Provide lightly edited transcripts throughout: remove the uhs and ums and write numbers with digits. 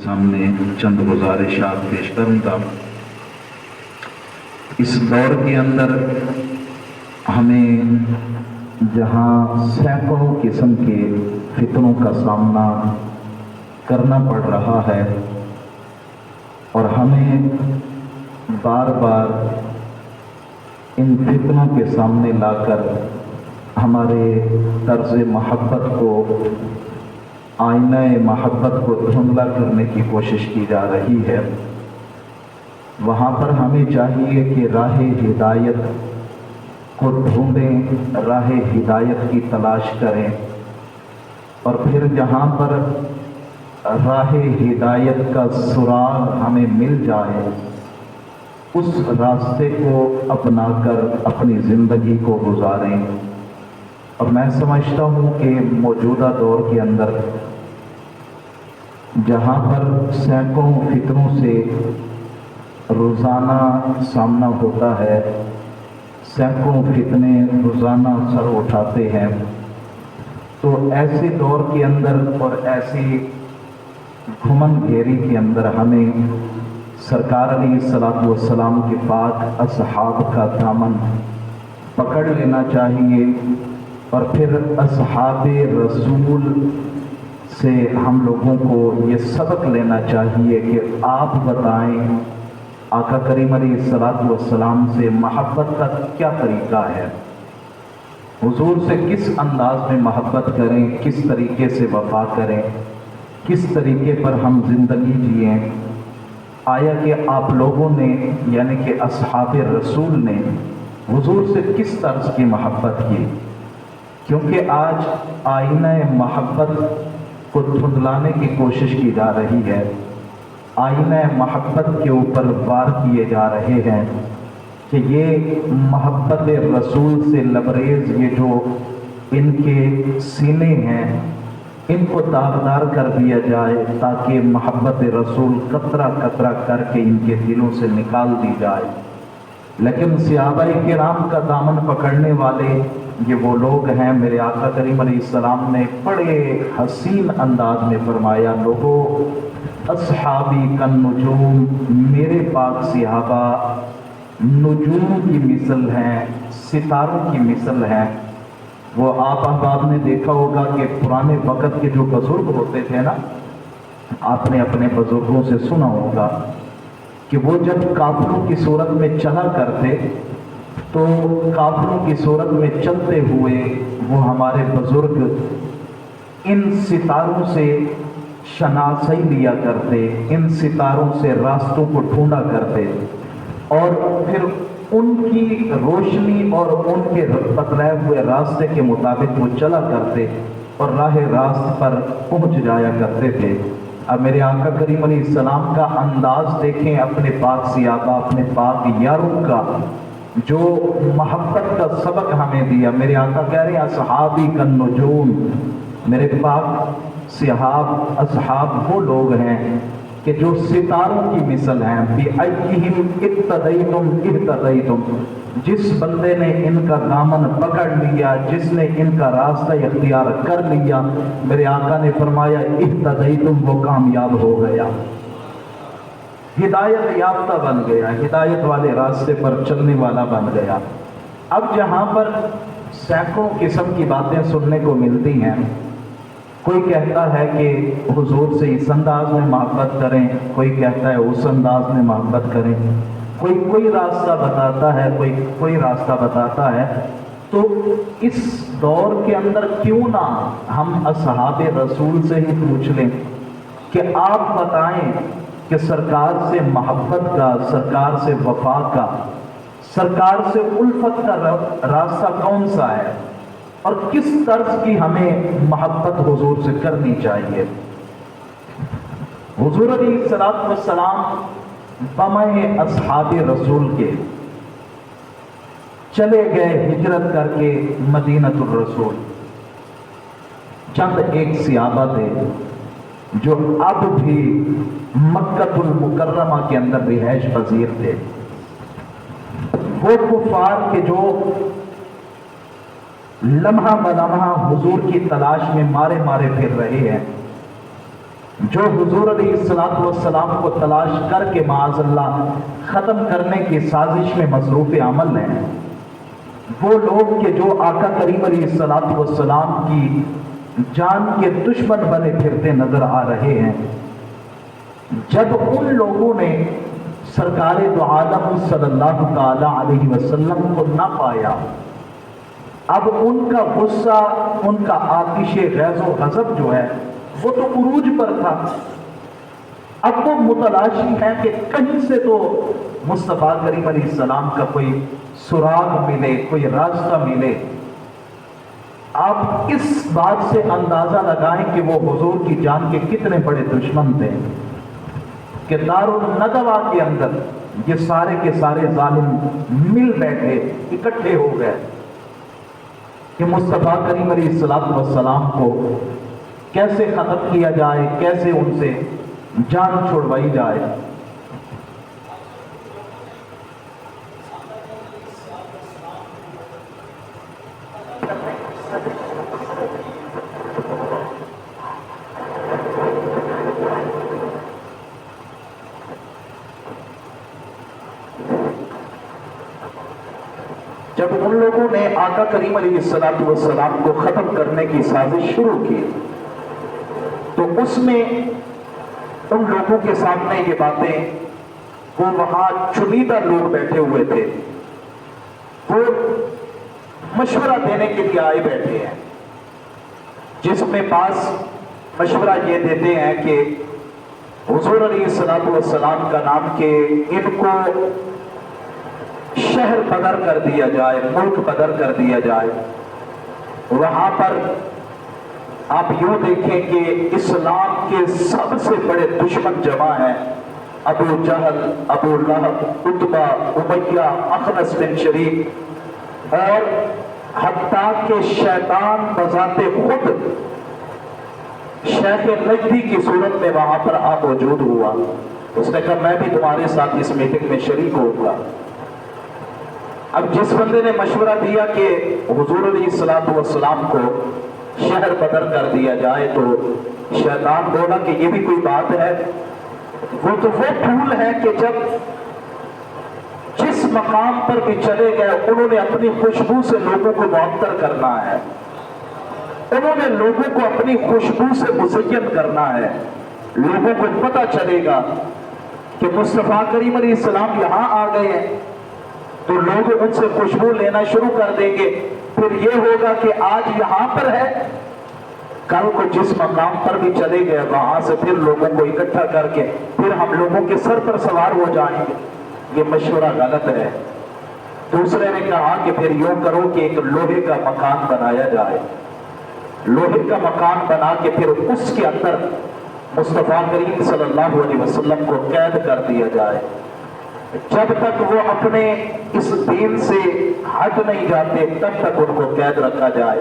سامنے چند گزارشات پیش کروں گا۔ اس دور کے اندر ہمیں جہاں سینکڑوں قسم کے فتنوں کا سامنا کرنا پڑ رہا ہے اور ہمیں بار بار ان فتنوں کے سامنے لا کر ہمارے طرز محبت کو، آئینہ محبت کو دھندلا کرنے کی کوشش کی جا رہی ہے، وہاں پر ہمیں چاہیے کہ راہ ہدایت کو ڈھونڈیں، راہ ہدایت کی تلاش کریں، اور پھر جہاں پر راہ ہدایت کا سراغ ہمیں مل جائے اس راستے کو اپنا کر اپنی زندگی کو گزاریں۔ اور میں سمجھتا ہوں کہ موجودہ دور کے اندر جہاں پر سینکڑوں فتنوں سے روزانہ سامنا ہوتا ہے، سینکڑوں فتنے روزانہ سر اٹھاتے ہیں، تو ایسے دور کے اندر اور ایسی گھمن گھیری کے اندر ہمیں سرکار علیہ الصلوۃ والسلام کے پاک اصحاب کا دامن پکڑ لینا چاہیے، اور پھر اصحاب رسول سے ہم لوگوں کو یہ سبق لینا چاہیے کہ آپ بتائیں آقا کریم علیہ الصلوۃ والسلام سے محبت کا کیا طریقہ ہے، حضور سے کس انداز میں محبت کریں، کس طریقے سے وفا کریں، کس طریقے پر ہم زندگی جئیں۔ آیا کہ آپ لوگوں نے یعنی کہ اصحاب رسول نے حضور سے کس طرز کی محبت کی؟ کیونکہ آج آئینہ محبت کو دھندلانے کی کوشش کی جا رہی ہے، آئینہ محبت کے اوپر وار کیے جا رہے ہیں کہ یہ محبت رسول سے لبریز یہ جو ان کے سینے ہیں ان کو داغدار کر دیا جائے، تاکہ محبت رسول قطرہ قطرہ کر کے ان کے دلوں سے نکال دی جائے۔ لیکن صحابہ کرام کا دامن پکڑنے والے یہ وہ لوگ ہیں، میرے آقا کریم علیہ السلام نے بڑے حسین انداز میں فرمایا، لوگوں اصحابی کالنجوم، میرے پاک صحابہ نجوم کی مثل ہیں، ستاروں کی مثل ہیں۔ وہ آپ احباب نے دیکھا ہوگا کہ پرانے وقت کے جو بزرگ ہوتے تھے نا، آپ نے اپنے بزرگوں سے سنا ہوگا کہ وہ جب کافروں کی صورت میں چلا کرتے تو کافروں کی صورت میں چلتے ہوئے وہ ہمارے بزرگ ان ستاروں سے شناسی لیا کرتے، ان ستاروں سے راستوں کو ڈھونڈا کرتے، اور پھر ان کی روشنی اور ان کے بتلائے ہوئے راستے کے مطابق وہ چلا کرتے اور راہ راست پر پہنچ جایا کرتے تھے۔ اب میرے آقا کریم علیہ السلام کا انداز دیکھیں، اپنے پاک صحابہ، اپنے پاک یاروں کا جو محبت کا سبق ہمیں دیا۔ میرے آقا کہہ رہے ہیں اصحابی کالنجوم، میرے پاک صحاب اصحاب وہ لوگ ہیں کہ جو ستاروں کی مثل ہیں، بِأَيِّهِمْ اقْتَدَيْتُمْ اهْتَدَيْتُمْ، جس بندے نے ان کا دامن پکڑ لیا، جس نے ان کا راستہ اختیار کر لیا، میرے آقا نے فرمایا اهْتَدَيْتُمْ، وہ کامیاب ہو گیا، ہدایت یافتہ بن گیا، ہدایت والے راستے پر چلنے والا بن گیا۔ اب جہاں پر سینکڑوں قسم کی باتیں سننے کو ملتی ہیں، کوئی کہتا ہے کہ حضور سے اس انداز میں محبت کریں، کوئی کہتا ہے اس انداز میں محبت کریں، کوئی راستہ بتاتا ہے، کوئی راستہ بتاتا ہے۔ تو اس دور کے اندر کیوں نہ ہم اصحاب رسول سے ہی پوچھ لیں کہ آپ بتائیں کہ سرکار سے محبت کا، سرکار سے وفا کا، سرکار سے الفت کا راستہ کون سا ہے، اور کس طرز کی ہمیں محبت حضور سے کرنی چاہیے۔ حضور علیہ الصلوۃ والسلام بمائے اصحاب رسول کے چلے گئے ہجرت کر کے مدینۃ الرسول۔ چند ایک صحابہ تھے جو اب بھی مکہ المکرمہ کے اندر رہائش پذیر تھے، وہ کفار کے جو لمحہ بلمحہ حضور کی تلاش میں مارے پھر رہے ہیں، جو حضور علیہ السلام کو تلاش کر کے معاذ اللہ ختم کرنے کی سازش میں مصروف عمل ہیں، وہ لوگ کہ جو آقا کریم علیہ السلام کی جان کے دشمن بنے پھرتے نظر آ رہے ہیں، جب ان لوگوں نے سرکار دو عالم صلی اللہ تعالی علیہ وسلم کو نہ پایا، اب ان کا غصہ، ان کا آتش غیظ و غضب جو ہے وہ تو عروج پر تھا۔ اب وہ متلاشی ہے کہ کہیں سے تو مصطفیٰ کریم علیہ السلام کا کوئی سراغ ملے، کوئی راستہ ملے۔ آپ اس بات سے اندازہ لگائیں کہ وہ حضور کی جان کے کتنے بڑے دشمن تھے کہ دار الندوہ کے اندر یہ سارے کے سارے ظالم مل بیٹھے، اکٹھے ہو گئے کہ مصطفیٰ کریم علیہ السلام کو کیسے ختم کیا جائے، کیسے ان سے جان چھڑوائی جائے۔ جب ان لوگوں نے آقا کریم علیہ السلام کو ختم کرنے کی سازش شروع کی تو اس میں ان لوگوں کے سامنے یہ باتیں، وہ وہاں چنیدہ لوگ بیٹھے ہوئے تھے، وہ مشورہ دینے کے لیے آئے بیٹھے ہیں، جس میں پاس مشورہ یہ دیتے ہیں کہ حضور علیہ السلام کا نام کہ ان کو شہر بدر کر دیا جائے، ملک بدر کر دیا جائے۔ وہاں پر آپ یوں دیکھیں کہ اسلام کے سب سے بڑے دشمن جمع ہیں، ابو جہل، ابو لہب، عتبہ، امیہ، اخنس بن شریک، اور حتیٰ کہ شیطان بذات خود شیخ نجدی کی صورت میں وہاں پر موجود ہوا۔ اس نے کہا میں بھی تمہارے ساتھ اس میٹنگ میں شریک ہوں گا۔ اب جس بندے نے مشورہ دیا کہ حضور علیہ السلام کو شہر بدر کر دیا جائے تو شیطان بولا کہ یہ بھی کوئی بات ہے، وہ تو وہ پھول ہے کہ جب جس مقام پر بھی چلے گئے انہوں نے اپنی خوشبو سے لوگوں کو معطر کرنا ہے، انہوں نے لوگوں کو اپنی خوشبو سے مزین کرنا ہے۔ لوگوں کو پتہ چلے گا کہ مصطفیٰ کریم علیہ السلام یہاں آ گئے ہیں تو لوگ ان سے خوشبو لینا شروع کر دیں گے، پھر یہ ہوگا کہ آج یہاں پر ہے، کل کو جس مقام پر بھی چلے گئے وہاں سے پھر لوگوں کو اکٹھا کر کے پھر ہم لوگوں کے سر پر سوار ہو جائیں گے۔ یہ مشورہ غلط ہے۔ دوسرے نے کہا کہ پھر یوں کرو کہ ایک لوہے کا مکان بنایا جائے، لوہے کا مکان بنا کے پھر اس کے اندر مصطفیٰ کریم صلی اللہ علیہ وسلم کو قید کر دیا جائے، جب تک وہ اپنے اس دین سے ہٹ نہیں جاتے تب تک ان کو قید رکھا جائے۔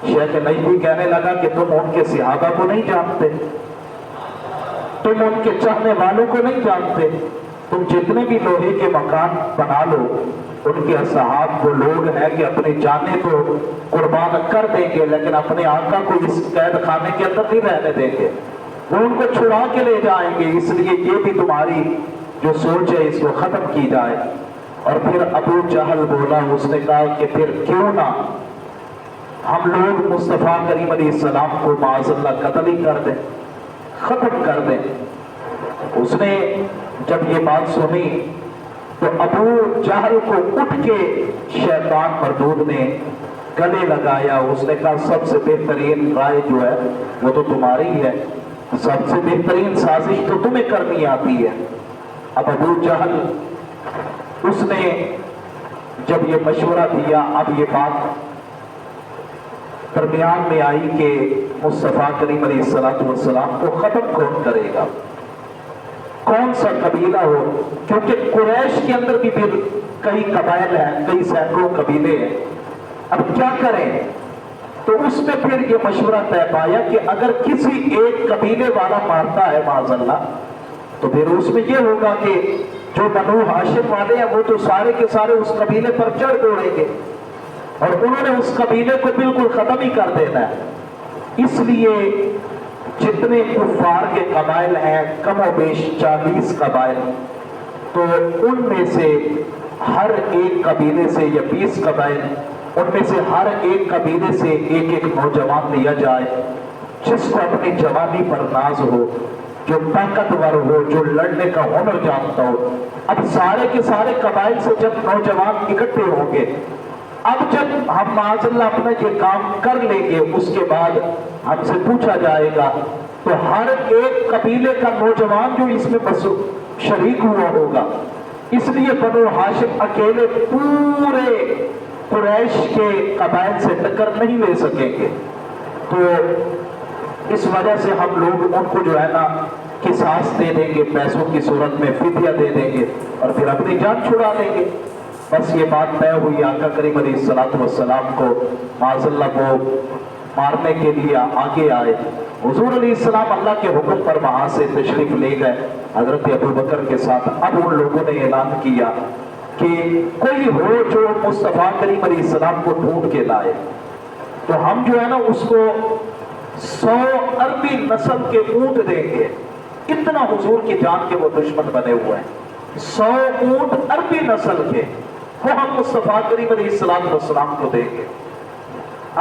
شیخ نجدی کہنے لگا کہ تم ان کے صحابہ کو نہیں جانتے، تم ان کے چاہنے والوں کو نہیں جانتے، تم جتنے بھی لوہے کے مکان بنا لو ان کے اصحاب وہ لوگ ہیں کہ اپنی جانیں تو قربان کر دیں گے لیکن اپنے آقا کو اس قید خانے کے اندر نہیں رہنے دیں گے، وہ ان کو چھڑا کے لے جائیں گے، اس لیے یہ بھی تمہاری جو سوچ ہے اس کو ختم کی جائے۔ اور پھر ابو جہل بولا، اس نے کہا کہ پھر کیوں نہ ہم لوگ مصطفیٰ کریم علیہ السلام کو معاذ اللہ قتل ہی کر دیں، ختم کر دیں۔ اس نے جب یہ بات سنی تو ابو جہل کو اٹھ کے شیطان مردود نے گلے لگایا، اس نے کہا سب سے بہترین رائے جو ہے وہ تو تمہاری ہے، سب سے بہترین سازش تو تمہیں کرنی آتی ہے۔ اب ابو جہل اس نے جب یہ مشورہ دیا، اب یہ بات درمیان میں آئی کہ مصطفیٰ کریم علیہ السلام کو ختم کون کرے گا، کون سا قبیلہ ہو، کیونکہ قریش کے اندر بھی پھر کئی قبائل ہیں، کئی سینکڑوں قبیلے ہیں، اب کیا کریں؟ تو اس میں پھر یہ مشورہ طے پایا کہ اگر کسی ایک قبیلے والا مارتا ہے معاذ اللہ تو پھر اس میں یہ ہوگا کہ جو بنو ہاشم والے ہیں وہ تو سارے کے سارے اس قبیلے پر چڑھ دوڑیں گے اور انہوں نے اس قبیلے کو بالکل ختم ہی کر دینا ہے۔ اس لیے जितने कुफार के कबाइल हैं कम और बेश 40 कबाइल, तो उनमें से हर एक कबीले से या 20 कबाइल, उनमें से हर एक कबीले से एक एक नौजवान लिया जाए जिसको अपनी जवानी पर नाज हो, जो ताकतवर हो, जो लड़ने का हुनर जानता हो। अब सारे के सारे कबाइल से जब नौजवान इकट्ठे होंगे, अब जब हम माज़अल्लाह अपना ये काम कर लेंगे, उसके बाद हमसे पूछा जाएगा तो हर एक कबीले का नौजवान जो इसमें बस शरीक हुआ होगा, इसलिए बनो हाशिम अकेले पूरे कुरैश के कबाइल से टक्कर नहीं ले सकेंगे। तो इस वजह से हम लोग उनको जो है ना किसास दे देंगे, पैसों की सूरत में फिदिया दे देंगे और फिर अपनी जान छुड़ा देंगे। बस ये बात तय हुई, आका करीम अलैहिस्सलातु वस्सलाम को माज़अल्लाह को मारने के लिए आगे आए। हुजूर अलैहिस्सलाम अल्लाह के हुक्म पर वहां से तशरीफ ले गए हजरत अबू बकर के साथ। अब उन लोगों ने ऐलान किया कि कोई हो जो मुस्तफा करीम अलैहिस्सलाम को ढूंढ के लाए, तो हम जो है ना उसको 100 अरबी नस्ल के ऊंट देंगे। इतना हुजूर की जान के वो दुश्मन बने हुए हैं। 100 ऊंट अरबी नस्ल के वो हम मुस्तफा करीम अलैहिस्सलाम को देंगे।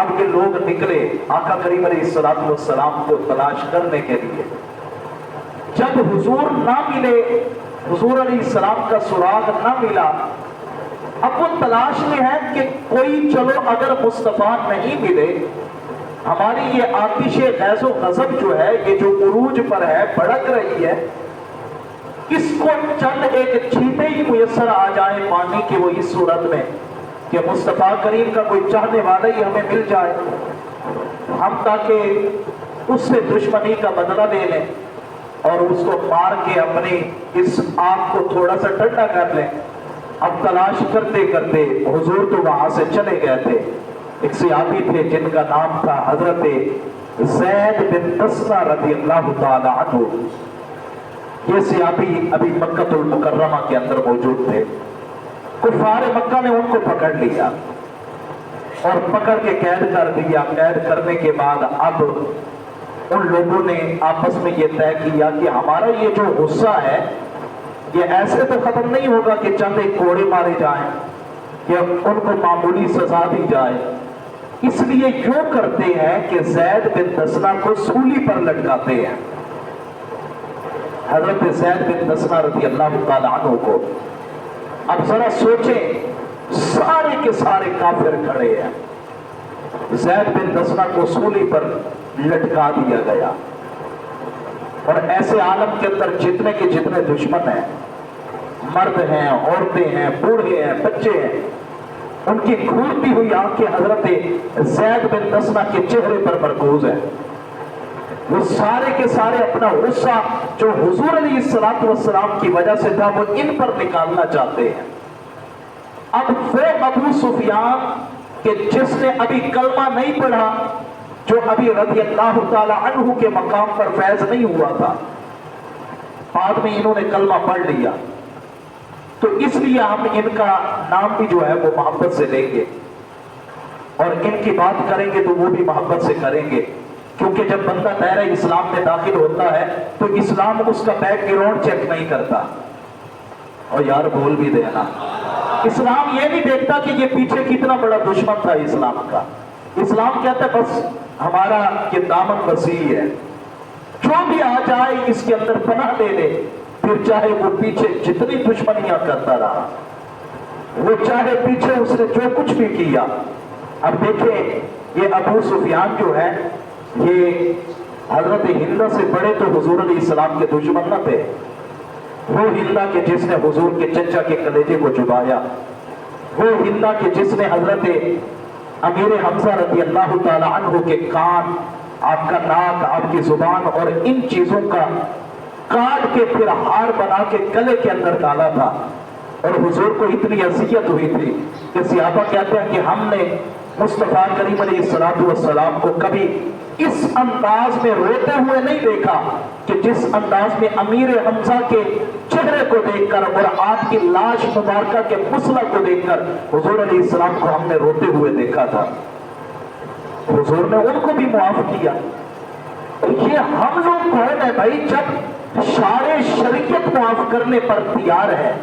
अब ये लोग निकले आका करीम अलैहिस्सलाम को तलाश करने के लिए। जब हुजूर ना मिले, हुजूर अलैहिस्सलाम का सुराग ना मिला, अब वो तलाश में है कि कोई चलो अगर मुस्तफा नहीं मिले, हमारी ये आतिशे गैज़ो गज़ब जो है, ये जो उरूज पर है, भड़क रही है, इसको चंद एक छींटे ही मुयस्सर आ जाए पानी की, वो इस सूरत में कि मुस्तफा करीम का कोई चाहने वाला ही हमें मिल जाए, हम ताकि उससे दुश्मनी का बदला ले लें और उसको मार के अपनी इस आग को थोड़ा सा ठंडा कर लें। अब तलाश करते करते हुजूर तो वहां से चले गए थे। एक सहाबी थे जिनका नाम था हजरत ज़ैद बिन तस्ना रज़ियल्लाहु ताला अन्हु। ये सहाबी अभी मक्कतुल मुकर्रमा के अंदर मौजूद थे। कुफार मक्का ने उनको पकड़ लिया और पकड़ के कैद कर दिया। कैद करने के बाद अब उन लोगों ने आपस में ये तय किया कि हमारा ये जो गुस्सा है, ये ऐसे तो खत्म नहीं होगा कि चंद एक कोड़े मारे जाएं या उनको मामूली सजा दी जाए। इसलिए यूं करते हैं कि ज़ैद बिन दसना को सूली पर लटकाते हैं। हजरत ज़ैद बिन दसना रज़ियल्लाहु ताला अन्हु को, अब जरा सोचें, सारे के सारे काफिर खड़े हैं, ज़ैद बिन दसना को सूली पर लटका दिया गया और ऐसे आलम के अंदर जितने के जितने दुश्मन हैं, मर्द हैं, औरतें हैं, बूढ़े हैं, बच्चे हैं, उनकी घूरती हुई आंखें हजरत ज़ैद बिन दसना के चेहरे पर मरकूज है। वो सारे के सारे अपना गुस्सा जो हुजूर अलैहिस्सलातु वस्सलाम की वजह से था, वो इन पर निकालना चाहते हैं। अब वो अबू सुफियान के जिसने अभी कलमा नहीं पढ़ा, जो अभी रज़ियल्लाहु ताला अन्हु के मकाम पर फैज नहीं हुआ था, बाद में इन्होंने कलमा पढ़ लिया, तो इसलिए हम इनका नाम भी जो है वो मोहब्बत से लेंगे और इनकी बात करेंगे तो वो भी मोहब्बत से करेंगे। क्योंकि जब बंदा दायरा इस्लाम में दाखिल होता है तो इस्लाम उसका बैकग्राउंड चेक नहीं करता। और यार बोल भी देना, इस्लाम ये नहीं देखता कि ये पीछे कितना बड़ा दुश्मन था इस्लाम का। इस्लाम कहता है बस हमारा ये दामन वसी है, जो भी आ जाए इसके अंदर पनाह ले ले, फिर चाहे वो पीछे जितनी दुश्मनियां करता रहा, वो चाहे पीछे उसने जो कुछ भी किया। अब देखें, ये अबू सुफियान जो है, ये हजरत हिंदा से बड़े तो हुजूर अलैहिस्सलाम के दुश्मन न थे। वो हिंदा के जिसने हुजूर के चचा के कलेजे को चुबाया, वो हिंदा के जिसने हजरत अमीर हमजा रज़ियल्लाहु ताला अन्हु के कान, आपका नाक, आपकी जुबान और इन चीजों का काट के फिर हार बना के गले के अंदर डाला था। और हुजूर को इतनी अज़ियत हुई थी कि सहाबा कहते हैं कि हमने मुस्तफा करीम अलैहिस्सलातु वस्सलाम को कभी इस अंदाज में रोते हुए नहीं देखा कि जिस अंदाज में अमीर हमजा के चेहरे को देखकर और आपकी लाश मुबारका के मुसला को देखकर हुजूर अलैहिस्सलाम को हमने रोते हुए देखा था। हुजूर ने उनको भी मुआफ किया। یہ ہم لوگ کون ہے بھائی جب شارع شریعت معاف کرنے پر تیار ہے؟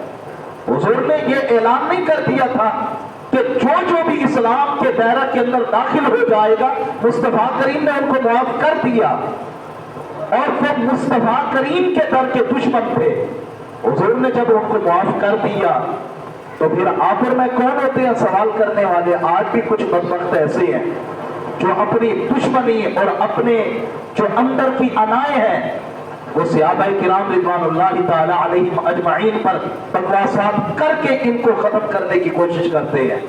حضور نے یہ اعلان نہیں کر دیا تھا کہ جو بھی اسلام کے دائرہ کے اندر داخل ہو جائے گا مصطفیٰ کریم نے ان کو معاف کر دیا، اور وہ مصطفیٰ کریم کے در کے دشمن تھے، حضور نے جب ان کو معاف کر دیا تو پھر آپ اور میں کون ہوتے ہیں سوال کرنے والے؟ آج بھی کچھ بدبخت ایسے ہیں جو اپنی دشمنی اور اپنے جو اندر کی انائیں ہیں وہ صحابہ کرام رضوان اللہ تعالی علیہم اجمعین پر بکواسات کر کے ان کو ختم کرنے کی کوشش کرتے ہیں۔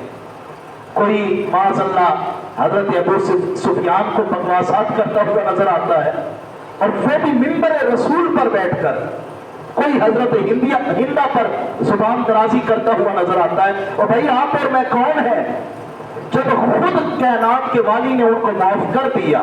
کوئی معاذ اللہ حضرت ابو سفیان کو بکواسات کرتا ہوا نظر آتا ہے، اور وہ بھی منبر رسول پر بیٹھ کر، کوئی حضرت ہندا پر زبان درازی کرتا ہوا نظر آتا ہے۔ اور بھائی آپ اور میں کون ہے جب خود کائنات کے والی نے ان کو معاف کر دیا،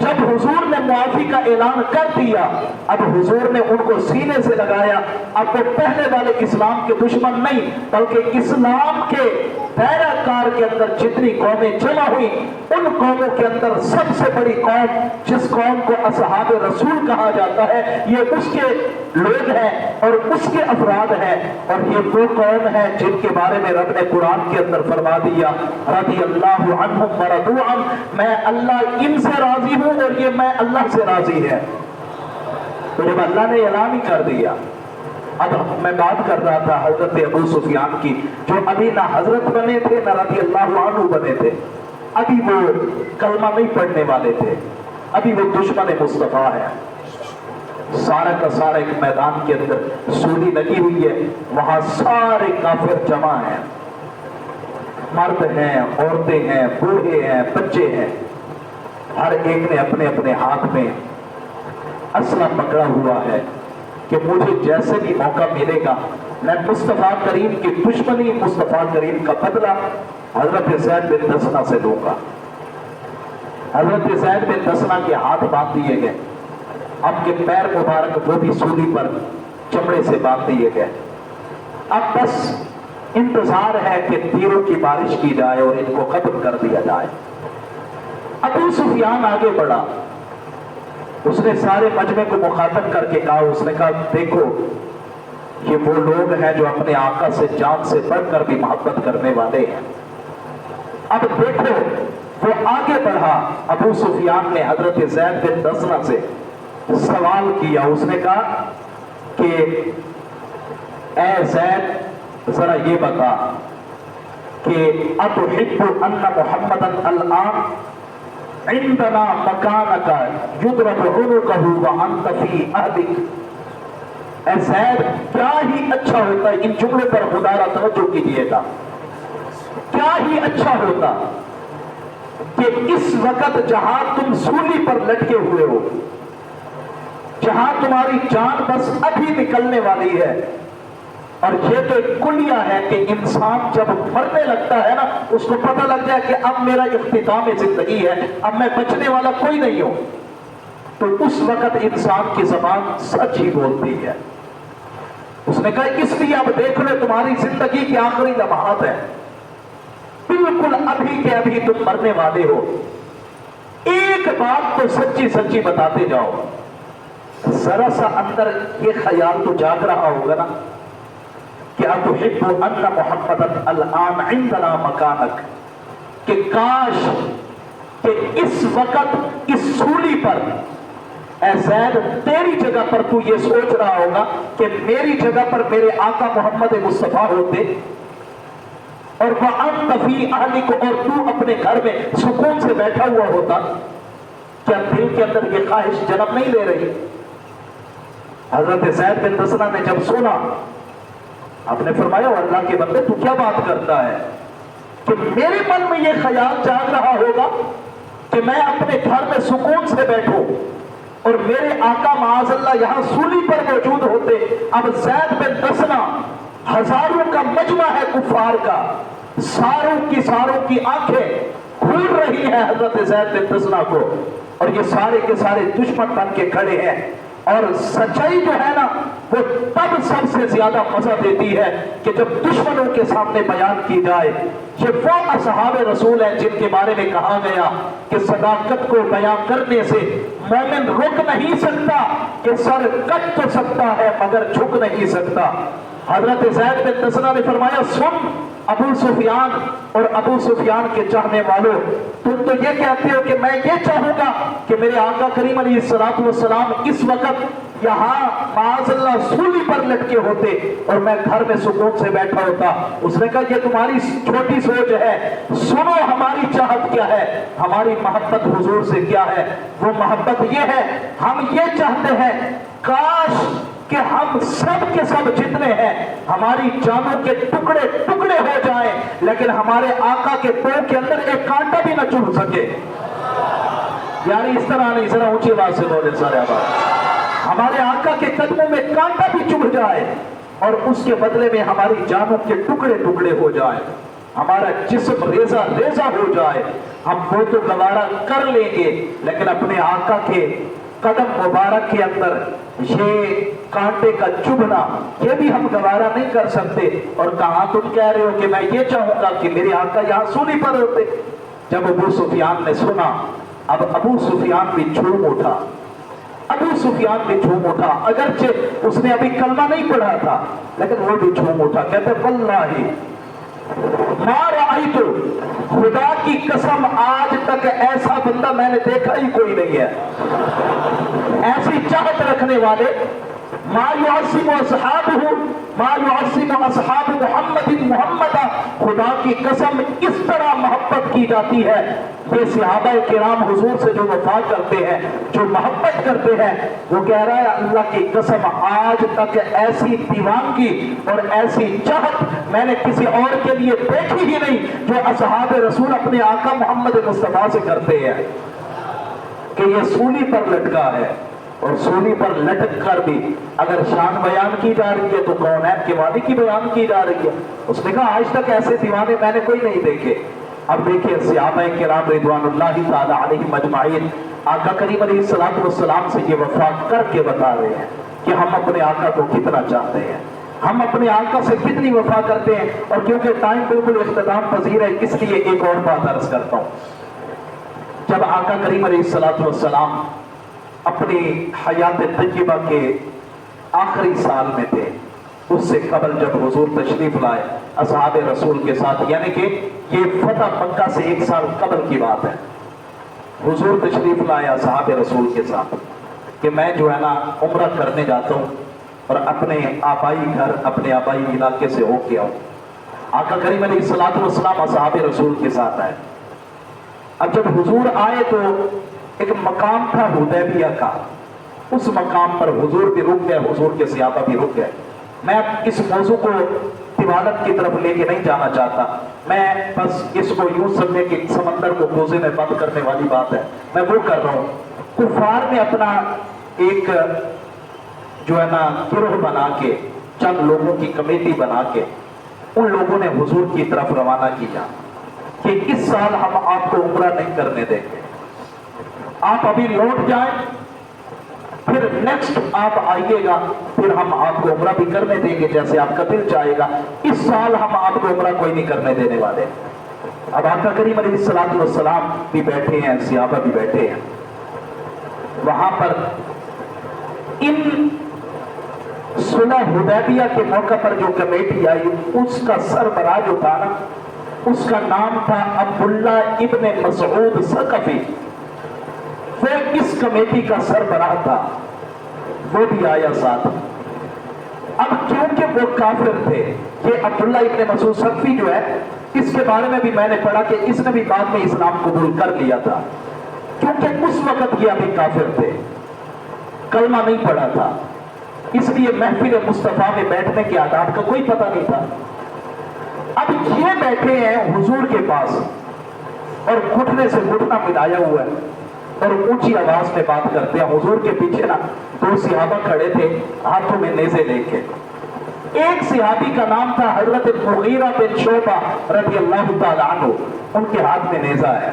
جب حضور نے معافی کا اعلان کر دیا، اب حضور نے ان کو سینے سے لگایا۔ اب وہ پہلے والے اسلام کے دشمن نہیں بلکہ اسلام کے دائرہ کار کے اندر جتنی قومیں جمع ہوئی ان قوموں کے اندر سب سے بڑی قوم جس قوم کو اصحاب رسول کہا جاتا ہے یہ اس کے لوگ ہیں اور اس کے افراد ہیں، اور یہ وہ قوم ہے جن کے بارے میں رب نے قرآن کے اندر فرما دیا رضی اللہ عنہم ورضوا عنہ، میں اللہ ان سے راضی ہوں اور یہ میں اللہ سے راضی ہے۔ تو جب اللہ نے اعلان ہی کر دیا، اب میں بات کر رہا تھا حضرت ابو سفیان کی جو ابھی نہ حضرت بنے تھے نہ رضی اللہ عنہ بنے تھے، ابھی وہ کلمہ نہیں پڑھنے والے تھے، ابھی وہ دشمن مصطفیٰ ہے۔ سارا کا سارا ایک میدان کے اندر سولی لگی ہوئی ہے، وہاں سارے کافر جمع ہیں، مرد ہیں، عورتیں ہیں، بوڑھے ہیں، بچے ہیں، ہر ایک نے اپنے اپنے ہاتھ میں اسلحہ پکڑا ہوا ہے کہ مجھے جیسے بھی موقع ملے گا میں مصطفیٰ کریم کی دشمنی، مصطفیٰ کریم کا بدلہ حضرت زید بن دسنہ سے لوں گا۔ حضرت زید بن دسنہ کے ہاتھ باندھ دیے گئے، اب کے پیر مبارک وہ بھی سولی پر چمڑے سے باندھ دیے گئے۔ اب بس انتظار ہے کہ تیروں کی بارش کی جائے اور ان کو ختم کر دیا جائے۔ ابو سفیان آگے بڑھا، اس نے سارے مجمع کو مخاطب کر کے کہا، اس نے کہا دیکھو یہ وہ لوگ ہیں جو اپنے آقا سے جان سے بڑھ کر بھی محبت کرنے والے ہیں۔ اب دیکھو وہ آگے بڑھا، ابو سفیان نے حضرت زید بن دسنہ سے سوال کیا، اس نے کہا کہ اے زید ذرا یہ بتا کہ اتحب ان محمدا الان عندنا مکانک یضرب عنقہ وانت فی اہلک۔ اے زید کیا ہی اچھا ہوتا ہے، ان جملوں پر خدا توجہ کیجیے گا، کیا ہی اچھا ہوتا کہ اس وقت جہاں تم سولی پر لٹکے ہوئے ہو، جہاں تمہاری جان بس ابھی نکلنے والی ہے، اور یہ تو ایک کلیہ ہے کہ انسان جب مرنے لگتا ہے نا اس کو پتہ لگ جائے کہ اب میرا اختتام زندگی ہے، اب میں بچنے والا کوئی نہیں ہوں، تو اس وقت انسان کی زبان سچ ہی بولتی ہے۔ اس نے کہا اس لیے اب دیکھ لو تمہاری زندگی کی آخری لمحات ہیں، بالکل ابھی کے ابھی تم مرنے والے ہو، ایک بات تو سچی سچی بتاتے جاؤ۔ ذرا سا اندر یہ خیال تو جاگ رہا ہوگا نا کہ اتحب ان محمدا الان عندنا مکانک، کہ کاش کہ اس وقت اس سولی پر اے زید تیری جگہ پر تو یہ سوچ رہا ہوگا کہ میری جگہ پر میرے آقا محمد مصطفیٰ ہوتے، اور وَأَنْتَ فِي أَهْلِكَ، اور تو اپنے گھر میں سکون سے بیٹھا ہوا ہوتا۔ کیا دل کے اندر یہ خواہش جنم نہیں لے رہی؟ حضرت زید بن دسنہ نے جب سنا، آپ نے فرمایا اللہ کے بندے تو کیا بات کرتا ہے کہ میرے من میں یہ خیال جاگ رہا ہوگا کہ میں اپنے گھر میں سکون سے بیٹھوں اور میرے آقا معاذ اللہ یہاں سولی پر موجود ہوتے۔ اب زید بن دسنہ ہزاروں کا مجمع ہے کفار کا، ساروں کی آنکھیں کھول رہی ہیں حضرت زید بن دسنہ کو، اور یہ سارے کے سارے دشمن بن کے کھڑے ہیں۔ اور سچائی جو ہے نا وہ تب سب سے زیادہ مزہ دیتی ہے کہ جب دشمنوں کے سامنے بیان کی جائے. یہ وہ اصحاب رسول ہیں جن کے بارے میں کہا گیا کہ صداقت کو بیان کرنے سے مومن رک نہیں سکتا کہ سر کٹ تو سکتا ہے مگر جھک نہیں سکتا. حضرت زید بن دسنہ نے فرمایا سن ابو سفیان اور ابو سفیان کے چاہنے والوں، تم تو یہ کہتے ہو کہ میں یہ چاہوں گا کہ میرے آقا کریم علیہ الصلوۃ والسلام اس وقت یہاں معاذ اللہ سولی پر لٹکے ہوتے اور میں گھر میں سکون سے بیٹھا ہوتا. اس نے کہا یہ تمہاری چھوٹی سوچ ہے، سنو ہماری چاہت کیا ہے، ہماری محبت حضور سے کیا ہے. وہ محبت یہ ہے، ہم یہ چاہتے ہیں کاش کہ ہم سب کے سب جتنے ہیں ہماری جانوں کے ٹکڑے ٹکڑے ہو جائیں لیکن ہمارے آقا کے پیر کے اندر ایک کانٹا بھی نہ چبھ سکے. یعنی اس طرح نہیں، ذرا اونچی آواز سے بولے سارے آباد، ہمارے آقا کے قدموں میں کانٹا بھی چبھ جائے اور اس کے بدلے میں ہماری جانوں کے ٹکڑے ٹکڑے ہو جائیں، ہمارا جسم ریزہ ریزہ ہو جائے، ہم وہ تو گوارا کر لیں گے لیکن اپنے آقا کے قدم مبارک کے اندر یہ کانٹے کا چبھنا یہ بھی ہم گوارا نہیں کر سکتے. اور کہاں تم کہہ رہے ہو کہ میں یہ چاہوں گا کہ میرے آقا یہاں سولی پر ہوتے. جب ابو سفیان نے سنا، اب ابو سفیان بھی جھوم اٹھا، ابو سفیان بھی جھوم اٹھا، اگرچہ اس نے ابھی کلمہ نہیں پڑھا تھا لیکن وہ بھی جھوم اٹھا. کہتے واللہ ما رأیت، خدا کی قسم آج تک ایسا بندہ میں نے دیکھا ہی کوئی نہیں ہے، ایسی چاہت رکھنے والے. ما یعصم اصحابہ ما یعصم اصحاب محمد محمد، خدا کی قسم اس طرح محبت کی جاتی ہے. یہ صحابہ کرام حضور سے جو وفا کرتے ہیں، جو محبت کرتے ہیں، وہ کہہ رہا ہے اللہ کی قسم آج تک ایسی دیوانگی اور ایسی چاہت میں نے کسی اور کے لیے دیکھی ہی نہیں جو اصحاب رسول اپنے آقا محمد مصطفیٰ سے کرتے ہیں. کہ یہ سولی پر لٹکا ہے اور سولی پر لٹک کر بھی اگر شان بیان کی جا رہی ہے تو کونین کے وادی کی بیان کی جا رہی ہے. اس نے کہا آج تک ایسے دیوانے میں نے کوئی نہیں دیکھے. اب دیکھیں صحابہ کرام رضوان اللہ تعالی علیہم اجمعین آقا کریم علیہ الصلوۃ والسلام سے یہ وفا کر کے بتا رہے ہیں کہ ہم اپنے آقا کو کتنا چاہتے ہیں، ہم اپنے آقا سے کتنی وفا کرتے ہیں. اور کیونکہ ٹائم بالکل اختتام پذیر ہے اس لیے ایک اور بات عرض کرتا ہوں. جب آقا کریم علیہ الصلوۃ والسلام اپنی حیات طیبہ کے آخری سال میں تھے، اس سے قبل جب حضور تشریف لائے اصحاب رسول کے ساتھ، یعنی کہ یہ فتح مکہ سے 1 سال قبل کی بات ہے، حضور تشریف لائے اصحاب رسول کے ساتھ کہ میں جو ہے نا عمرہ کرنے جاتا ہوں اور اپنے آبائی گھر اپنے آبائی علاقے سے ہو کے آؤں. آقا کریم علیہ الصلوۃ والسلام اصحاب رسول کے ساتھ آئے. اب جب حضور آئے تو ایک مقام تھا حدیبیہ کا، اس مقام پر حضور بھی رک گئے، حضور کے صحابہ بھی رک گئے. میں اب اس موضوع کو طوالت کی طرف لے کے نہیں جانا چاہتا، میں بس اس کو یوں سمجھے کہ سمندر کو کوزے میں بند کرنے والی بات ہے، میں وہ کر رہا ہوں. کفار نے اپنا ایک جو ہے نا گروہ بنا کے، چند لوگوں کی کمیٹی بنا کے ان لوگوں نے حضور کی طرف روانہ کیا کہ اس سال ہم آپ کو عمرہ نہیں کرنے دیں گے، آپ ابھی لوٹ جائیں پھر نیکسٹ آپ آئیے گا پھر ہم آپ کو عمرہ بھی کرنے دیں گے جیسے آپ کا دل چاہے گا، اس سال ہم آپ کو عمرہ کوئی نہیں کرنے دینے والے. اب آقا کریم علیہ الصلوۃ والسلام بھی بیٹھے ہیں، صحابہ بھی بیٹھے ہیں. وہاں پر ان صلح حدیبیہ کے موقع پر جو کمیٹی آئی اس کا سربراہ جو تھا نا، اس کا نام تھا عبداللہ ابن مسعود ثقفی. وہ اس کمیٹی کا سربراہ تھا، وہ بھی آیا ساتھ. اب کیونکہ وہ کافر تھے، یہ عبداللہ ابن مسعود ثقفی جو ہے اس کے بارے میں بھی میں نے پڑھا کہ اس نے بھی بعد میں اسلام قبول کر لیا تھا، کیونکہ اس وقت یہ ابھی کافر تھے، کلمہ نہیں پڑھا تھا، اس لیے محفل مصطفیٰ میں بیٹھنے کے آداب کا کوئی پتہ نہیں تھا. اب یہ بیٹھے ہیں حضور کے پاس اور گھٹنے سے گھٹنا ملایا ہوا ہے اور اونچی آواز میں بات کرتے ہیں. حضور کے پیچھے نا 2 صحابہ کھڑے تھے ہاتھوں میں نیزے لے کے. ایک صحابی کا نام تھا حضرت مغیرہ بن شعبہ رضی اللہ تعالی عنہ، ان کے ہاتھ میں نیزہ ہے.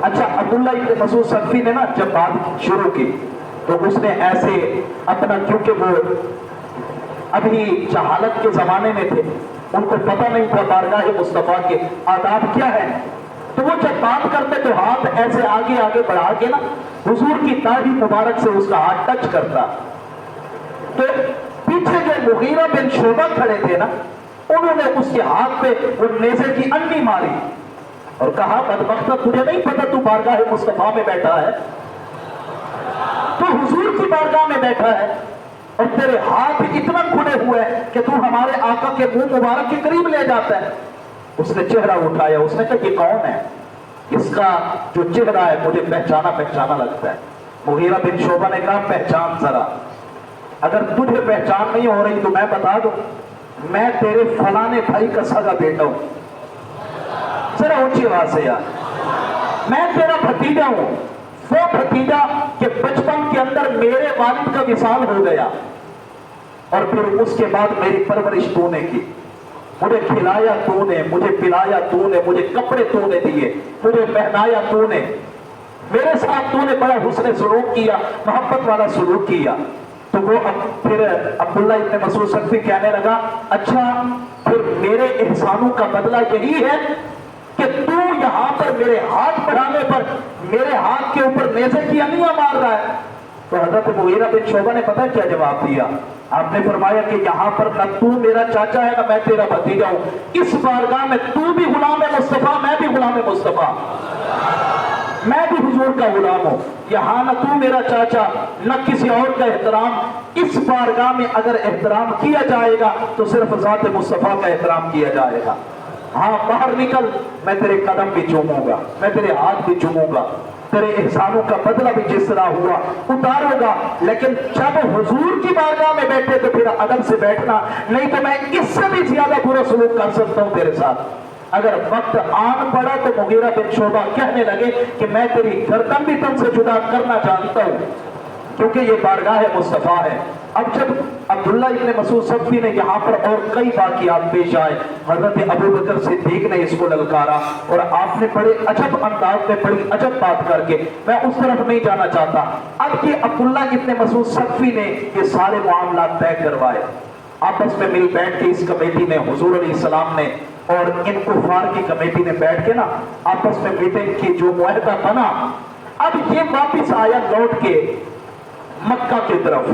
اچھا عبداللہ ابن مسعود ثقفی نے نا جب بات شروع کی تو उसने ऐसे अपना, क्योंकि वो अभी जहालत के जमाने में थे, उनको पता नहीं था बारगाह मुस्तफा के आदाब क्या है, तो वो जब बात करते तो हाथ ऐसे आगे आगे बढ़ा के ना हुजूर की दाढ़ी मुबारक से उसका हाथ टच करता। तो पीछे जो मुगीरा बिन शोबा खड़े थे ना, उन्होंने उसके हाथ पे वो नेज़े की अन्नी मारी और कहा, बदबख्ता तुझे नहीं पता तू बारगाह मुस्तफा में बैठा है, तू हुजूर की बारगाह में बैठा है और तेरे हाथ इतना खुले हुए हैं कि तू हमारे आका के मुंह मुबारक के करीब ले जाता है। उसने चेहरा उठाया, उसने कहा ये कौन है, इसका जो चेहरा है मुझे पहचाना पहचाना लगता है। मुगीरा बिन शोबा ने कहा, पहचान जरा, अगर तुझे पहचान नहीं हो रही तो मैं बता दूं, मैं तेरे फलाने भाई का सगा बेटा हूं। जरा ऊंची आवाज से यार, मैं तेरा भतीजा हूं, वो भतीजा के बचपन के अंदर मेरे वालिद का विसाल हो गया और फिर उसके बाद मेरी परवरिश तूने की, मुझे खिलाया तूने, मुझे पिलाया तूने, मुझे कपड़े तूने दिए, मुझे पहनाया तूने, मेरे साथ तूने बड़ा हुस्न सलूक किया, मोहब्बत वाला सलूक किया। तो वो फिर अब्दुल्ला इब्न मसूद सख्फी कहने लगा, अच्छा फिर मेरे एहसानों का बदला यही है कि तू यहां पर मेरे हाथ बढ़ाने पर मेरे हाथ के ऊपर नेज़े की अनियां मार रहा है। तो हजरत मुगीरा बिन शोबा ने पता क्या जवाब दिया, आपने फरमाया कि यहां पर न तू मेरा चाचा है न मैं तेरा भतीजा हूं, इस बारगाह में तू भी गुलाम मुस्तफा, मैं भी गुलाम मुस्तफा, मैं भी हुजूर का गुलाम हूं। यहां न तू मेरा चाचा न किसी और का एहतराम, इस बारगाह में अगर एहतराम किया जाएगा तो सिर्फ ज़ात मुस्तफा का एहतराम किया जाएगा। हाँ, बाहर निकल, मैं तेरे कदम भी चूमूंगा, मैं तेरे हाथ भी चूमूंगा, तेरे एहसानों का बदला भी जिस तरह हुआ उतारूंगा, लेकिन जब हुजूर की बारगाह में बैठे तो फिर अदब से बैठना, नहीं तो मैं इससे भी ज्यादा बुरा सलूक कर सकता हूं तेरे साथ। अगर वक्त आन पड़ा तो मुगीरा बिन शोबा कहने लगे कि मैं तेरी गर्दन भी तुमसे जुदा करना जानता हूं, क्योंकि ये बारगाह मुस्तफा है। अब जब अब्दुल्ला इब्न मसूद सख्फी ने यहाँ पर और कई वाक़ियात पेश आए, हजरत अबू बकर सिद्दीक ने इसको ललकारा और आपने बड़े अजब अंदाज में बड़ी अजब बात करके, मैं उस तरफ नहीं जाना चाहता। अब ये अब्दुल्ला इब्न मसूद सख्फी ने ये सारे मामला तय करवाए, आपस में मिल बैठ के इस कमेटी ने, हुजूर अलैहिस्सलाम ने और इन कुफार की कमेटी ने बैठ के ना आपस में मीटिंग की, जो मुआहदा बना, अब ये वापिस आया लौट के मक्का की तरफ।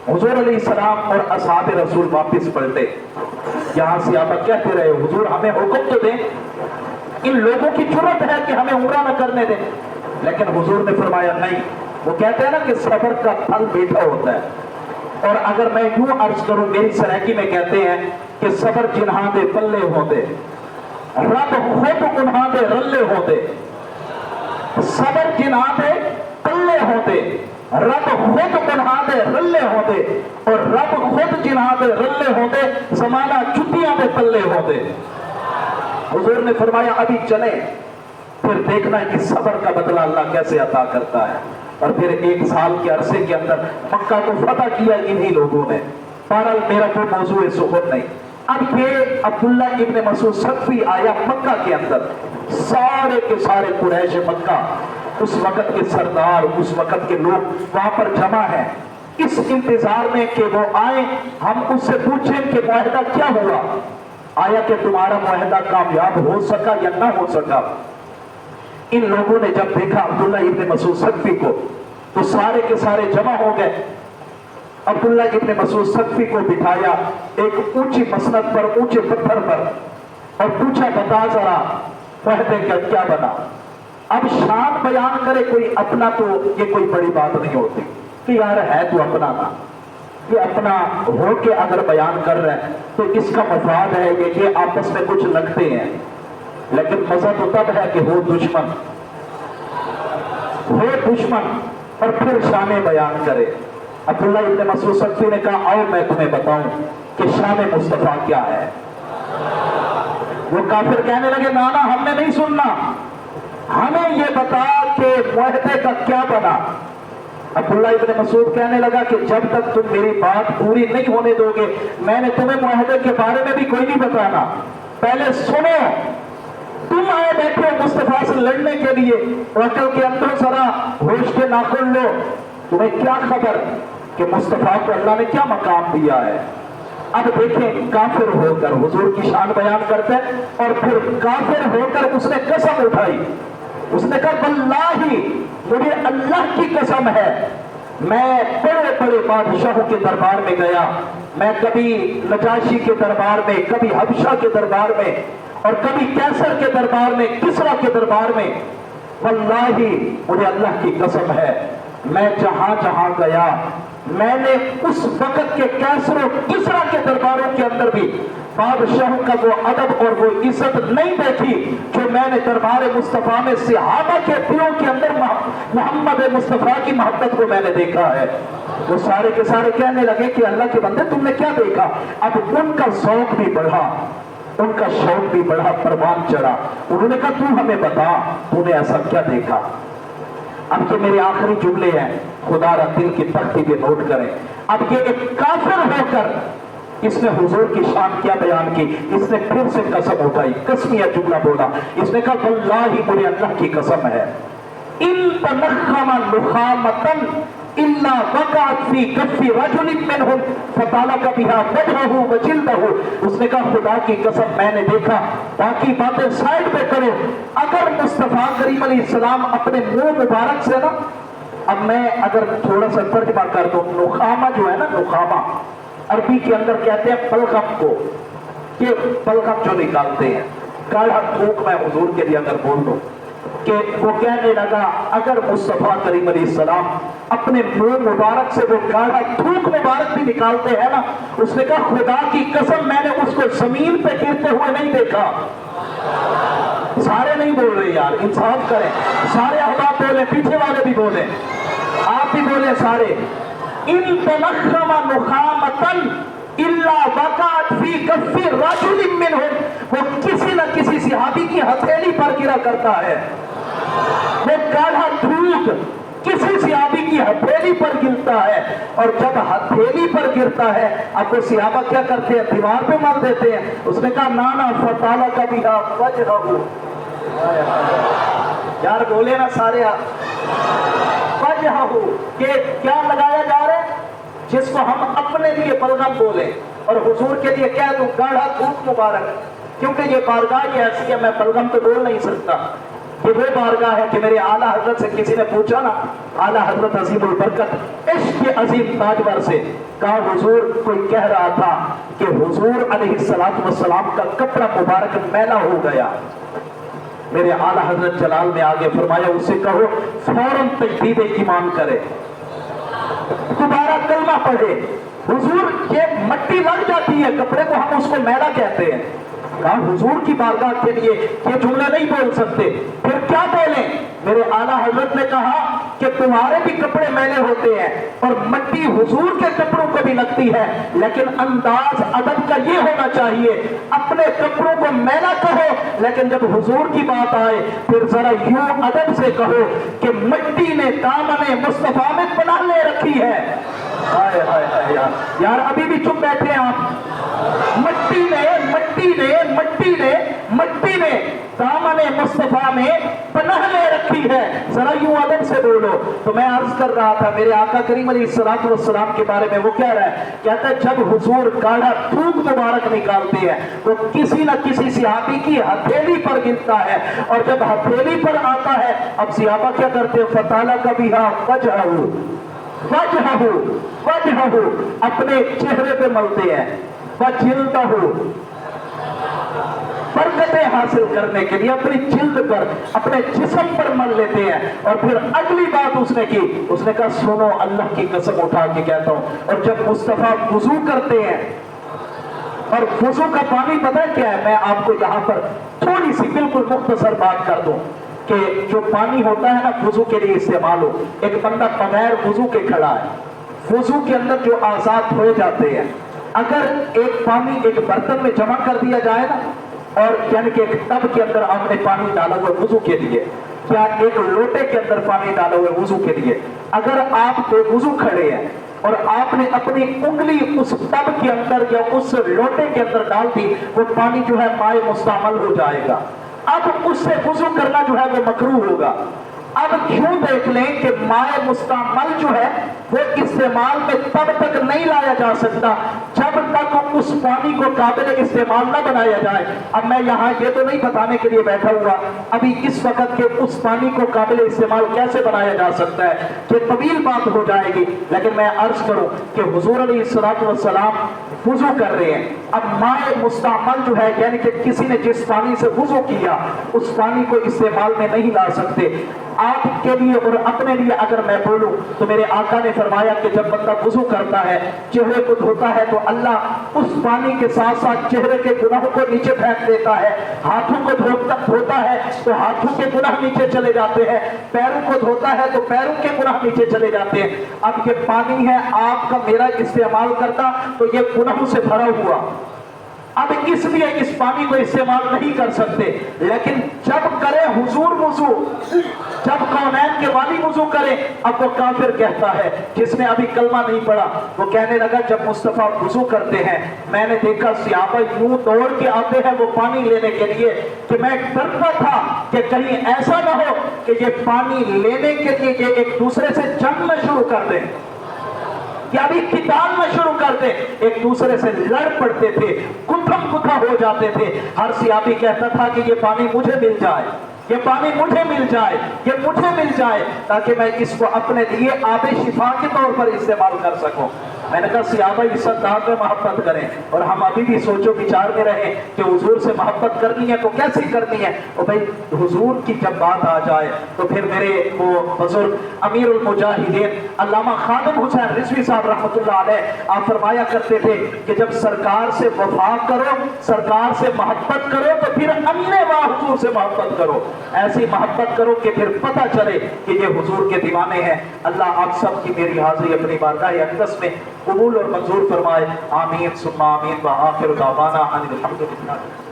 हुजूर अलैहिस्सलाम और असहाब रसूल वापिस पलटे, यहां से आप कहते रहे, हुजूर हमें हुक्म तो दें, इन लोगों की जुर्रत है कि हमें उम्रा न करने दें, लेकिन हुजूर ने फरमाया नहीं। वो कहते हैं ना कि सब्र का फल मीठा होता है, और अगर मैं यूं अर्ज करूं, मेरी सराकी में कहते हैं कि सब्र जिन्हां दे पल्ले होते, रब खुद उन्हां दे रल्ले होते, सब्र जिन्हां दे पल्ले होते, रब खुद उन्हां दे रल्ले होते, और रब खुद जिन्हां दे रल्ले होते, ज़माना जुतियां दे पल्ले होते। हुजूर ने फरमाया अभी चले, फिर देखना है कि सब्र का बदला अल्लाह कैसे अता करता है। और फिर 1 साल के अरसे के अंदर मक्का को फतह किया इन्हीं लोगों ने। बहरहाल मेरा कोई मौजूद सुखद नहीं। अब ये अब्दुल्ला इब्न मसूद सख्फी आया मक्का के अंदर, सारे के सारे कुरैश मक्का, उस वक़्त के सरदार, उस वक़्त के लोग वहां पर जमा हैं, इस इंतजार में कि वो आए, हम उससे पूछें कि मुआहदा क्या हुआ, आया कि तुम्हारा मुआहदा कामयाब हो सका या ना हो सका। इन लोगों ने जब देखा अब्दुल्ला इब्न मसूद सख्फी को तो सारे के सारे जमा हो गए। अब्दुल्ला इब्न मसूद सख्फी को बिठाया एक ऊंची मसनद पर, ऊंचे पत्थर पर, और पूछा बता जरा मुआहदे का क्या बना। अब शान बयान करे कोई अपना तो ये कोई बड़ी बात नहीं होती कि यार है तो अपना ना, ये अपना हो के अगर बयान कर रहे हैं तो इसका मफाद है ये आपस में कुछ लगते हैं, लेकिन मजा तो तब है कि हो दुश्मन और फिर शान बयान करे। अब्दुल्ला इब्न मसूद सख्फी ने कहा आओ मैं तुम्हें बताऊं कि शान मुस्तफा क्या है। वो काफिर कहने लगे ना ना हमने नहीं सुनना, हमें ये बता कि मुआहदे का क्या बना। अब्दुल्ला इब्न मसूद कहने लगा कि जब तक तुम मेरी बात पूरी नहीं होने दोगे मैंने तुम्हें मुआहदे के बारे में भी कोई नहीं बताना, पहले सुनो। तुम आए बैठे हो मुस्तफा से लड़ने के लिए, अकल के अंदर जरा होश के नाखुन लो, तुम्हें क्या खबर कि मुस्तफा को अल्लाह ने क्या मकाम दिया है। अब देखें, काफिर होकर हुजूर की शान बयान करते हैं और फिर काफिर होकर उसने कसम उठाई। उसने कहा वल्लाही, मुझे अल्लाह की कसम है, मैं बड़े बड़े बादशाहों के दरबार में गया, मैं कभी नजाशी के दरबार में, कभी हबशा के दरबार में और कभी कैसर के दरबार में, किसरा के दरबार में, वल्लाही मुझे अल्लाह की कसम है, मैं जहां जहां गया मैंने उस वक्त के कैसर और किसरा के दरबारों के अंदर भी बादशाहों का वो अदब और वो इज्जत नहीं देखी जो मैंने दरबार मुस्तफा में सहाबा के दिलों के अंदर मोहम्मद मुस्तफा की मोहब्बत को मैंने देखा है। वो सारे के सारे कहने लगे कि अल्लाह के बंदे तुमने क्या देखा। अब उनका शौक भी बढ़ा, उनका शौक भी बढ़ा, परवान चढ़ा। उन्होंने कहा तू हमें बता, तूने ऐसा क्या देखा। अब ये मेरे आखिरी जुमले हैं, खुदा रा दिल की तख्ती पे नोट करें। अब ये एक काफिर होकर इसने हुजूर की शान क्या बयान की। इसने फिर से कसम उठाई, कसमिया जुमला बोला। इसने कहा वल्लाही मुझे अल्लाह की कसम है, इन तनख्खमा नुखामतन इल्ला वक़अत फी कफ्फी रजुलिन मिनहुम फतालका बिहा वजहहु व जिल्दहु। उसने कहा खुदा की कसम मैंने देखा, बाकी बातें साइड पे करो, अगर मुस्तफा करीम अलैहिस्सलाम अपने मुंह मुबारक से ना, अब मैं अगर थोड़ा सा तर्जुमा कर दूं, नुखामा जो है ना, नुखामा अरबी के अंदर कहते हैं बलगम को, ये बलगम जो निकालते हैं, गाढ़ा थूक मैं हुजूर के लिए अगर बोल दूं कि वो कहने लगा अगर मुस्तफा करीम अलैहिस्सलाम अपने मुंह मुबारक से वो गाढ़ा थूक मुबारक भी निकालते हैं ना, उसने कहा खुदा की कसम मैंने उसको जमीन पे गिरते हुए नहीं देखा। सारे नहीं बोल रहे यार, इंसाफ करें, सारे अहबाब बोले, पीछे वाले भी बोले, आप भी बोले सारे। इन तनख्खमा नुखामतन इल्ला वक़अत फी कफ्फी रजुलिन मिनहुम, वो किसी न किसी सहाबी की हथेली पर गिरा करता है। वो गाढ़ा धूप किसी सहाबी की हथेली पर गिरता है, और जब हथेली पर गिरता है अब वो सहाबा क्या करते हैं, दीवार पे मार देते हैं। उसने कहा नाना फताला का भी वजहहु, यार बोले ना सारे वजहहु, के क्या लगाया जा रहा है, जिसको हम अपने लिए बलगम बोले और हुजूर के लिए कह दूं गाढ़ा धूप मुबारक, क्योंकि ये बारगाह ये ऐसी है, मैं बलगम तो बोल नहीं सकता। ये वो बारगाह है कि मेरे आला हजरत से किसी ने पूछा ना, आला हजरत अजीमुल बरकत इश्क के अजीम ताजवर से, कहा हुजूर कोई कह रहा था कि हुजूर अलैहिस्सलातु वस्सलाम का कपड़ा मुबारक मैला हो गया। मेरे आला हजरत जलाल में आगे फरमाया उससे कहो फौरन तजदीद ईमान करे, दोबारा कलमा पढ़े। हुजूर ये मट्टी लग जाती है कपड़े को, हम उसको मैला कहते हैं। कहा हुजूर की बारगाह के लिए ये जुमला नहीं बोल सकते, फिर क्या बोले। मेरे आला हजरत ने कहा कि तुम्हारे भी कपड़े मैले होते हैं और मट्टी हुजूर के कपड़ों को भी लगती है, लेकिन अंदाज अदब का ये होना चाहिए, अपने कपड़ों को मैला कहो, लेकिन जब हुजूर की बात आए फिर जरा यूं अदब से कहो कि मट्टी ने दामने मुस्तफा में पनाह ले रखी है। हाय हाय हाय यार अभी भी चुप बैठे हैं आप। मट्टी ने दामने मुस्तफा में पनाह ले रखी है, जरा यूं अदब से बोलो। तो मैं अर्ज कर रहा था मेरे आका करीम अलैहिस्सलातु वस्सलाम के बारे में, वो कह रहा है, कहता है जब हुजूर गाढ़ा थूक मुबारक निकालते हैं वो किसी न किसी सहाबी की हथेली पर गिरता है, और जब हथेली पर आता है अब सहाबा क्या करते हैं, फताला का भी वजहहु अपने चेहरे पे मलते हैं, वजिल्दहु बरकतें हासिल करने के लिए अपनी जिल्द पर, अपने जिस्म पर मल लेते हैं। और फिर अगली बात उसने की, उसने कहा सुनो अल्लाह की कसम उठा के कहता हूं, और जब मुस्तफा वुजू करते हैं, और वुजू का पानी पता है क्या है, मैं आपको यहां पर थोड़ी सी बिल्कुल मुख्तसर बात कर दूं कि जो पानी होता है ना वुजू के लिए इस्तेमाल हो, एक बंदा बगैर वुजू के खड़ा है, वुजू के अंदर जो आजाद हो जाते हैं, अगर एक पानी एक बर्तन में जमा कर दिया जाए ना, और यानी कि एक टब के अंदर आपने पानी डाला हुआ वुजू के लिए, या एक लोटे के अंदर पानी डाला हुआ वुजू के लिए, अगर आप बेवुजू खड़े हैं और आपने अपनी उंगली उस टब के अंदर या उस लोटे के अंदर डाल दी, वो पानी जो है माए मुस्तामल हो जाएगा। अब उससे वुजू करना जो है वो मकरूह होगा। अब यूं देख लें कि माए मुस्तअमल जो है वो इस्तेमाल में तब तक नहीं लाया जा सकता जब तक उस पानी को काबिल इस्तेमाल न बनाया जाए। अब मैं यहाँ ये तो नहीं बताने के लिए बैठा हुआ अभी इस वक्त के उस पानी को काबिल इस्तेमाल कैसे बनाया जा सकता है, ये तवील बात हो जाएगी, लेकिन मैं अर्ज करूं कि हुजूर अलैहिस्सलातु वस्सलाम वुजू कर रहे हैं। अब माए मुस्तअमल जो है यानी कि किसी ने जिस पानी से वुजू किया उस पानी को इस्तेमाल में नहीं ला सकते। आपके लिए और अपने लिए अगर मैं बोलूं तो मेरे आका ने फरमाया कि जब बंदा वुजू करता है, चेहरे को धोता है, तो अल्लाह उस पानी के साथ साथ चेहरे के गुनाहों को नीचे फेंक देता है। हाथों को धोता है तो हाथों के गुनाह नीचे चले जाते हैं, पैरों को धोता है तो पैरों के गुनाह नीचे चले जाते हैं। अब ये पानी है आपका मेरा इस्तेमाल करता तो ये गुनाहों से भरा हुआ, अब इसलिए इस पानी को इस्तेमाल नहीं कर सकते। लेकिन जब करे हुजूर वुजू, जब कौनैन के वाली वुजू करे, अब वो काफिर कहता है जिसने अभी कलमा नहीं पढ़ा, वो कहने लगा जब मुस्तफा वुजू करते हैं मैंने देखा सहाबा यूं दौड़ के आते हैं वो पानी लेने के लिए कि मैं डरता था कि कहीं ऐसा ना हो कि ये पानी लेने के लिए ये एक दूसरे से जंग में शुरू कर दें या भी किताब में शुरू करते, एक दूसरे से लड़ पड़ते थे, कुथम कुथा हो जाते थे। हर सियाबी कहता था कि ये पानी मुझे मिल जाए, ये पानी मुझे मिल जाए, ये मुझे मिल जाए, ताकि मैं इसको अपने लिए आबे शिफा के तौर पर इस्तेमाल कर सकूं। मैंने कहा सियाबा इस सद्दात में मोहब्बत करें और हम अभी भी सोचो विचार में रहे कि हुजूर से मोहब्बत करनी है तो कैसे करनी है। और भाई हुजूर की जब बात आ जाए तो फिर मेरे वो बुजुर्ग अमीरुल मुजाहिदीन अल्लामा खादिम हुसैन रिजवी साहब रहमतुल्लाह अलैह आप फरमाया करते थे कि जब सरकार से वफा करो, सरकार से मोहब्बत करो तो फिर अन्य वाह हुजूर से मोहब्बत करो, ऐसी मोहब्बत करो कि फिर पता चले कि ये हुजूर के दीवाने हैं। अल्लाह आप सब की मेरी हाजिरी अपनी बारगाह अक़दस में कबूल और मंजूर फरमाए। आमीन सुम्मा आमीन व आखिर दावाना अनिल हम्दुलिल्लाह।